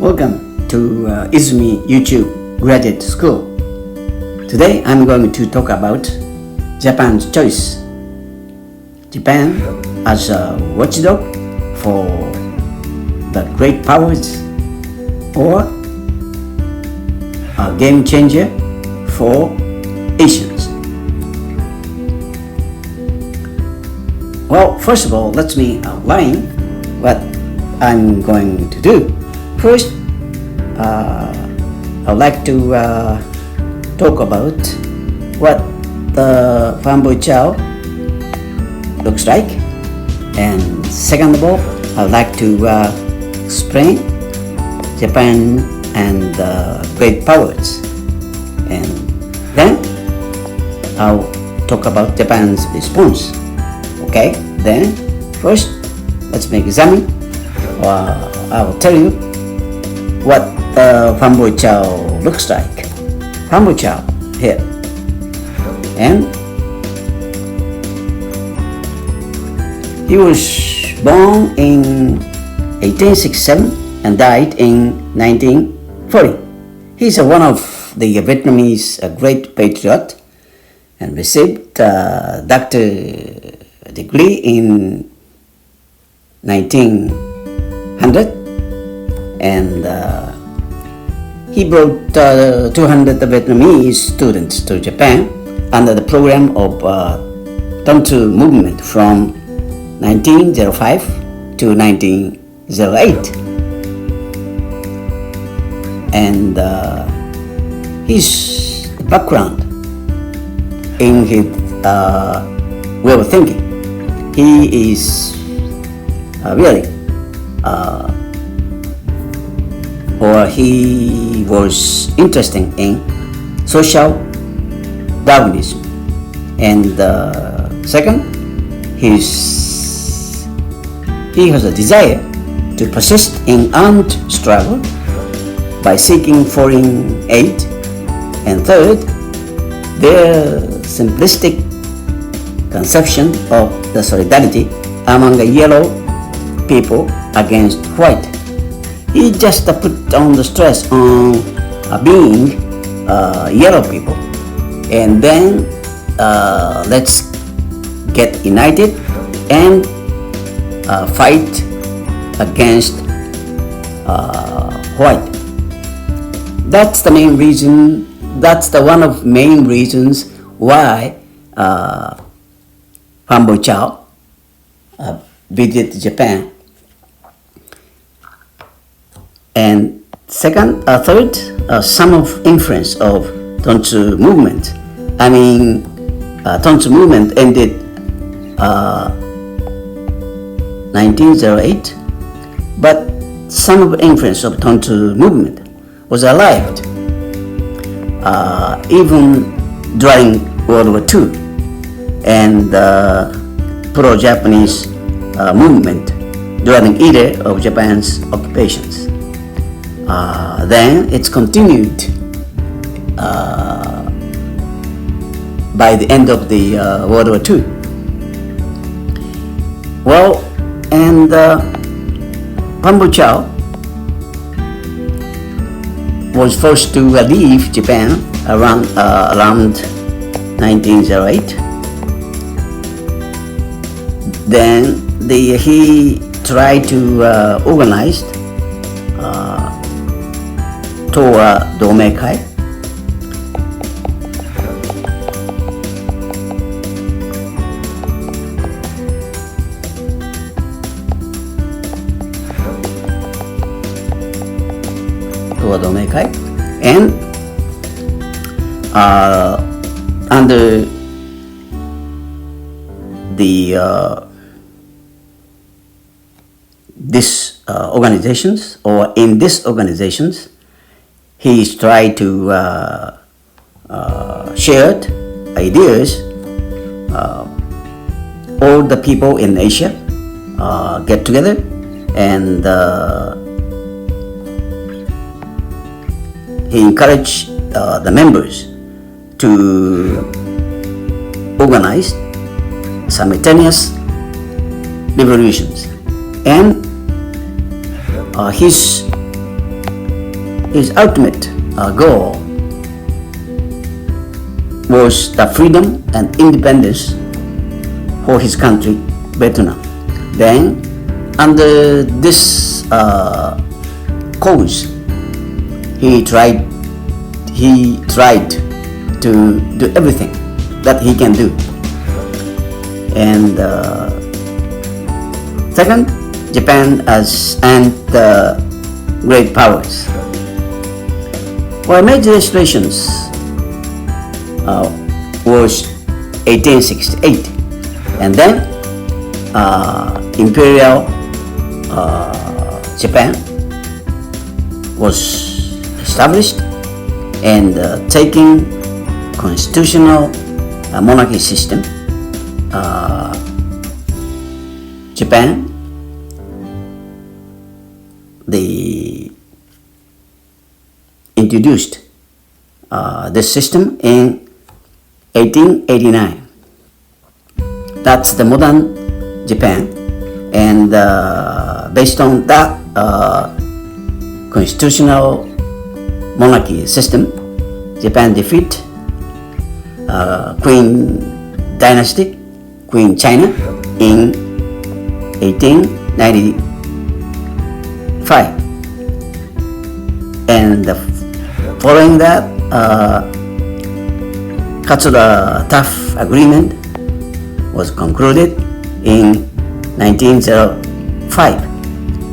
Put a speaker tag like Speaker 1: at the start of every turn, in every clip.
Speaker 1: Welcome to Izumi YouTube Graduate School. Today I'm going to talk about Japan's choice. Japan as a watchdog for the great powers or a game changer for Asians. Well, first of all, let me outline what I'm going to do. First, I'd like to talk about what the Phan Boi Chau looks like, and second of all, I'd like to explain Japan and great powers, and then I'll talk about Japan's response. Okay, then first let's examine. I'll tell you what Phan Boi Chau looks like. Phan Boi Chau here, and he was born in 1867 and died in 1940. He's one of the Vietnamese great patriot and received a doctor degree in 1900, and he brought 200 Vietnamese students to Japan under the program of Tontu movement from 1905 to 1908. And his background in his way of thinking, he is really or he was interested in social Darwinism. And second, he has a desire to persist in armed struggle by seeking foreign aid. And third, their simplistic conception of the solidarity among the yellow people against white. He just put on the stress on being yellow people, and then let's get united and fight against white. That's the main reason. That's the one of main reasons why Phan Boi Chau visited Japan. And third, some of influence of Tontu movement. I mean, Tontu movement ended 1908, but some of influence of Tontu movement was alive even during World War II and pro-Japanese movement during either of Japan's occupations. Then it's continued by the end of the World War II. Well, and Phan Boi Chau was forced to leave Japan around 1908. Then he tried to organize Towa Domekai, and under the this organizations, or in these organizations, he's tried to share ideas. All the people in Asia get together, and he encouraged the members to organize simultaneous revolutions, and his his ultimate goal was the freedom and independence for his country, Vietnam. Then, under this cause, he tried to do everything that he can do. And second, Japan and the great powers. Well, major legislations was 1868, and then Imperial Japan was established, and taking constitutional monarchy system, Japan, they introduced this system in 1889. That's the modern Japan, and based on that constitutional monarchy system, Japan defeat Queen Dynasty, Queen China, in 1895. And following that, Katsura Tough Agreement was concluded in 1905.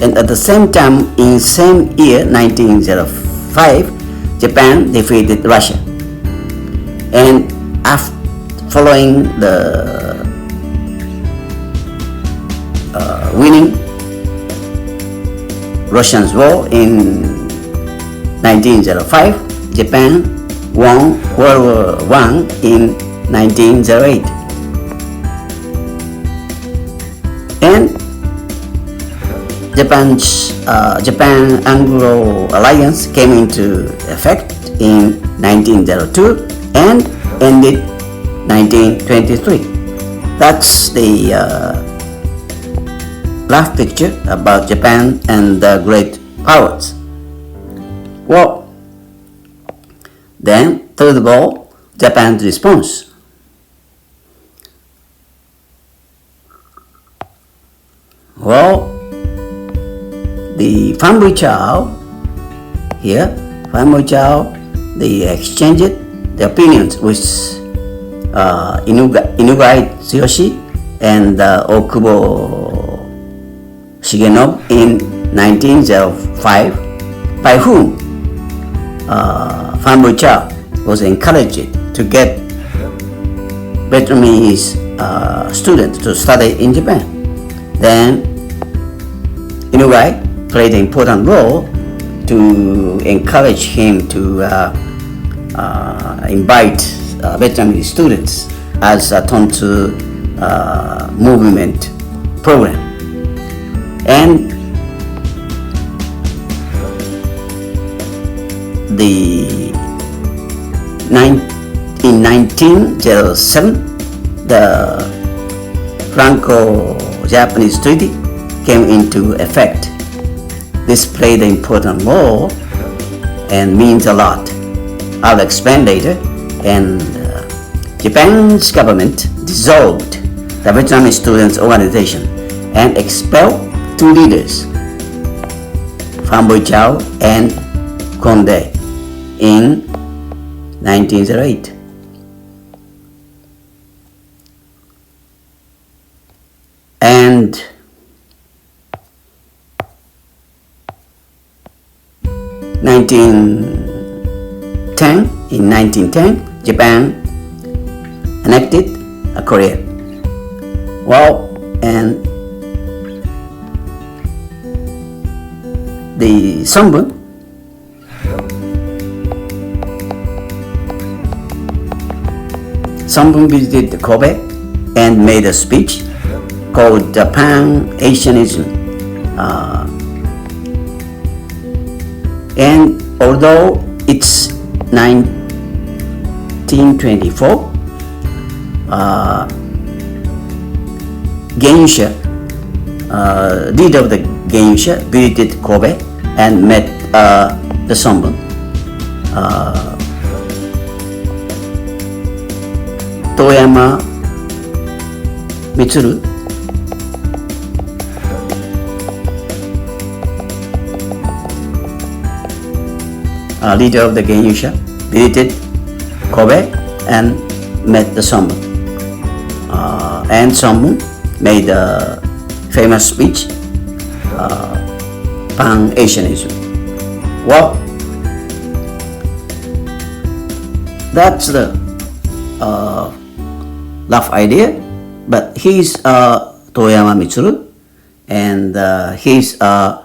Speaker 1: And at the same time, in same year, 1905, Japan defeated Russia. And after following the winning Russians war in 1905, Japan won World War I in 1908. And Japan-Anglo alliance came into effect in 1902 and ended 1923. That's the last picture about Japan and the great powers. Well, then third of all, Japan's response. Well, the Phan Boi Chau here, Phan Boi Chau, they exchanged the opinions with Inugai Tsuyoshi and Okubo Shigenobu in 1905, by whom Phan Boi Chau was encouraged to get Vietnamese students to study in Japan. Then Inugai played an important role to encourage him to invite Vietnamese students as a Tontu movement program. And in 1907, the Franco-Japanese Treaty came into effect. This played an important role and means a lot. I'll explain later. And Japan's government dissolved the Vietnamese Students' Organization and expelled two leaders, Phan Boi Chau and Condé, in 1908. And in 1910, Japan annexed Korea. Well, and the Songbun visited Kobe and made a speech called Pan-Asianism. And although it's 1924, Gensha, leader of the Gensha, visited Kobe and met the Songbun. Toyama Mitsuru, leader of the Genyusha, visited Kobe and met the Songbun. And Songbun made a famous speech, Pan-Asianism. Well, that's the rough idea, but he's Toyama Mitsuru, and he's Prime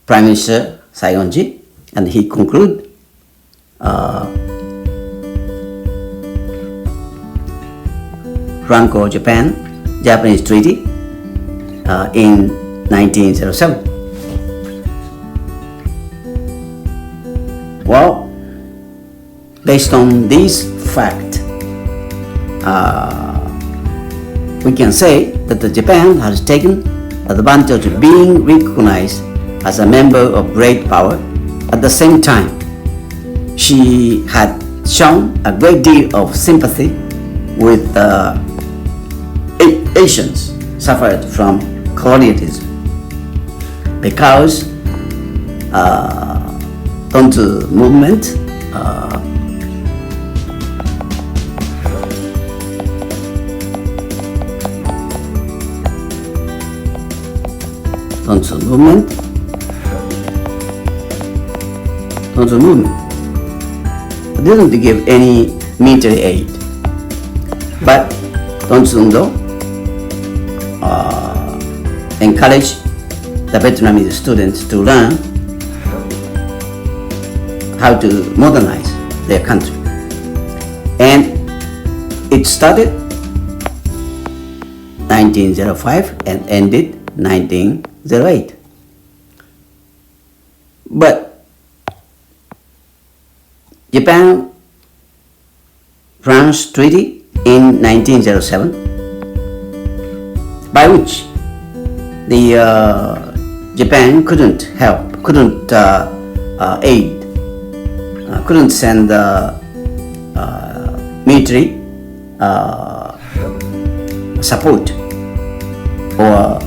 Speaker 1: Minister Saigonji, and he concluded Franco-Japanese Treaty in 1907. Well, based on this fact, we can say that Japan has taken advantage of being recognized as a member of great power. At the same time, she had shown a great deal of sympathy with Asians suffered from colonialism, because Tontu movement didn't give any military aid, but Tontu Undo encouraged the Vietnamese students to learn how to modernize their country, and it started 1905 and ended 1908. But Japan-France Treaty in 1907, by which the Japan couldn't aid, couldn't send military support or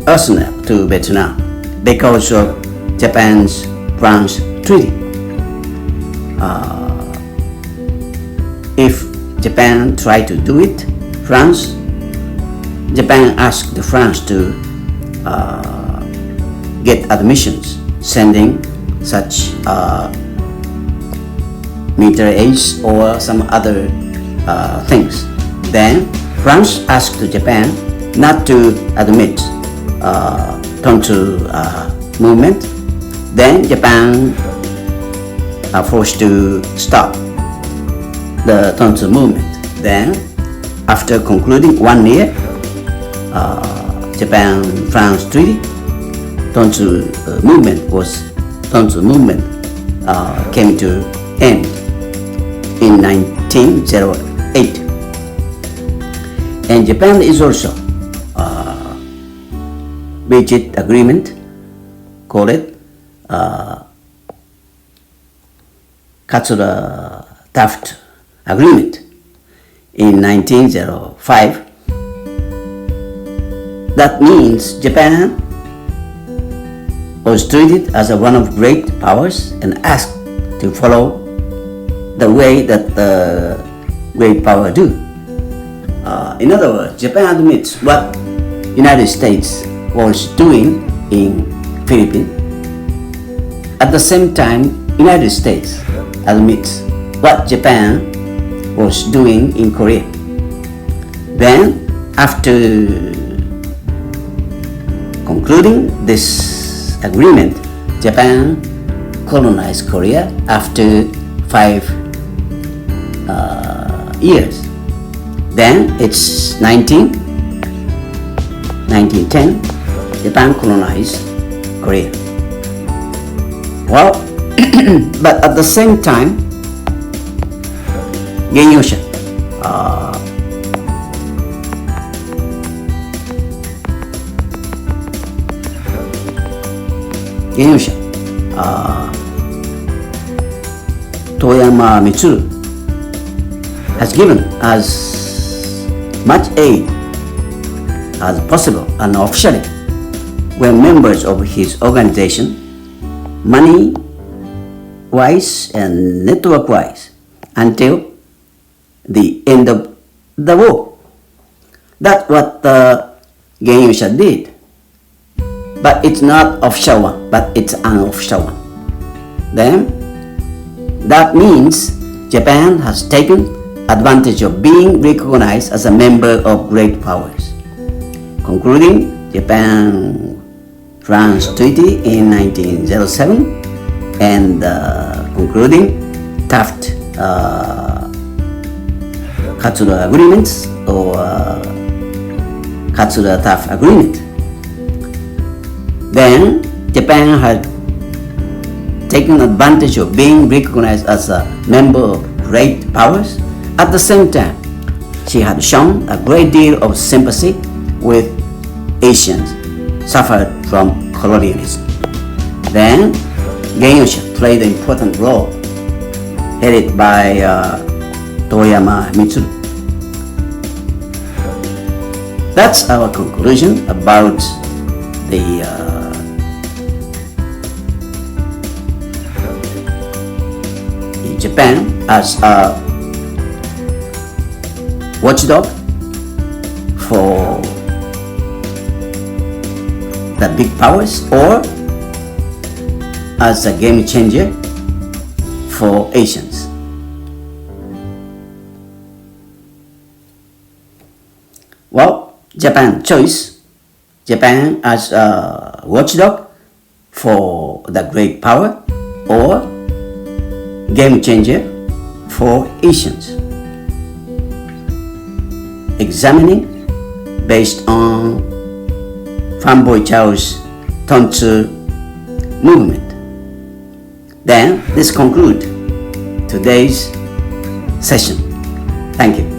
Speaker 1: personnel to Vietnam because of Japan's France Treaty. If Japan tried to do it, Japan asked France to get admissions, sending such military aids or some other things. Then France asked Japan not to admit Tontu movement. Then Japan forced to stop the Tontu movement. Then, after concluding 1 year, Japan-France Treaty, Tontu movement came to end in 1908. And Japan is also reached agreement, call it Katsura-Taft Agreement in 1905. That means Japan was treated as one of great powers and asked to follow the way that the great power do. In other words, Japan admits what United States was doing in Philippines. At the same time, United States admits what Japan was doing in Korea. Then, after concluding this agreement, Japan colonized Korea after 5 years. Then it's 1910, Japan colonized Korea. Well, but at the same time, Genyusha 原勇者、遠山充 has given as much aid as possible and officially when members of his organization, money-wise and network-wise, until the end of the war. That's what the Genyusha did. But it's not official one, but it's unofficial one. Then, that means Japan has taken advantage of being recognized as a member of great powers. Concluding Japan-France Treaty in 1907 and concluding Taft-Katsura agreements or Katsura-Taft agreement. Then Japan had taken advantage of being recognized as a member of great powers. At the same time, she had shown a great deal of sympathy with Asians suffered from colonialism. Then Genyusha played an important role, headed by Toyama Mitsuru. That's our conclusion about the Japan as a watchdog for the big powers or as a game changer for Asians. Well, Japan choice Japan as a watchdog for the great power or game changer for Asians. Examining based on Phan Boi Chau's Tontsu movement. Then this concludes today's session. Thank you.